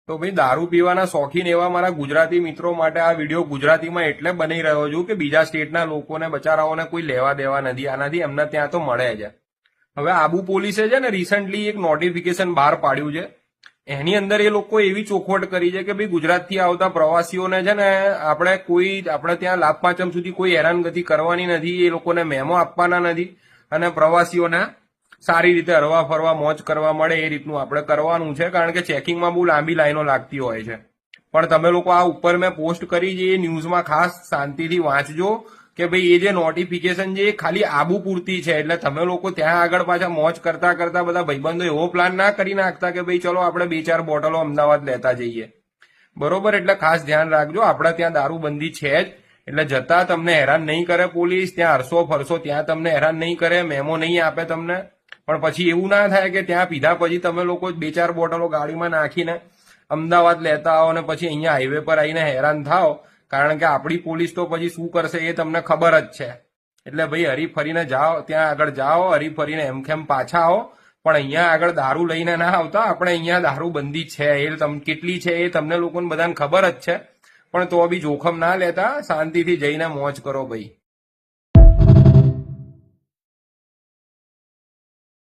તો ભાઈ દારૂ પીવાના શોખીન એવા મારા ગુજરાતી મિત્રો માટે આ વિડીયો ગુજરાતીમાં એટલે બની રહ્યો છું કે બીજા સ્ટેટના લોકોને બચારાઓને કોઈ લેવા દેવા નથી આનાથી એમને ત્યાં તો મળે છે. હવે આબુ પોલીસે છે ને રિસન્ટલી એક નોટિફિકેશન બહાર પાડ્યું છે. એની અંદર એ લોકો એવી ચોખવટ કરી છે કે ભાઈ ગુજરાતથી આવતા પ્રવાસીઓને છે ને આપણે ત્યાં લાભ પાંચમ સુધી કોઈ હેરાનગતિ કરવાની નથી, એ લોકોને મેમો આપવાના નથી અને પ્રવાસીઓને સારી રીતે હરવા ફરવા મોજ કરવા મળે એ રીતનું આપણે કરવાનું છે, કારણ કે ચેકિંગમાં બહુ લાંબી લાઈનો લાગતી હોય છે. પણ તમે લોકો આ ઉપર મેં પોસ્ટ કરી છે એ ન્યૂઝમાં ખાસ શાંતિથી વાંચજો કે ભાઈ એ જે નોટિફિકેશન છે એ ખાલી આબુ પૂરતી છે. એટલે તમે લોકો ત્યાં આગળ પાછા મોજ કરતા કરતા બધા ભાઈબંધો એવો પ્લાન ના કરી નાખતા કે ભાઈ ચલો આપણે 2-4 બોટલો અમદાવાદ લેતા જઈએ. બરોબર? એટલે ખાસ ધ્યાન રાખજો, આપણે ત્યાં દારૂબંધી છે જ. એટલે જતા તમને હેરાન નહીં કરે પોલીસ, ત્યાં હરસો ફરસો ત્યાં તમને હેરાન નહીં કરે, મેમો નહીં આપે તમને. પણ પછી એવું ના થાય કે ત્યાં પીધા પછી તમે લોકો 2-4 બોટલો ગાડીમાં નાખીને અમદાવાદ લેતા આવો અને પછી અહીંયા હાઈવે પર આવીને હેરાન થાઓ, કારણ કે આપણી પોલીસ તો પછી શું કરશે એ તમને ખબર જ છે. એટલે ભાઈ હરીફરીને જાઓ, ત્યાં આગળ જાઓ, હરીફરીને એમખેમ પાછા આવો, પણ અહીંયા આગળ દારૂ લઈને ના આવતા. આપણે અહીંયા દારૂબંધી છે એ કેટલી છે એ તમને લોકોને બધાને ખબર જ છે, પણ તો બી જોખમ ના લેતા, શાંતિથી જઈને મોજ કરો ભાઈ.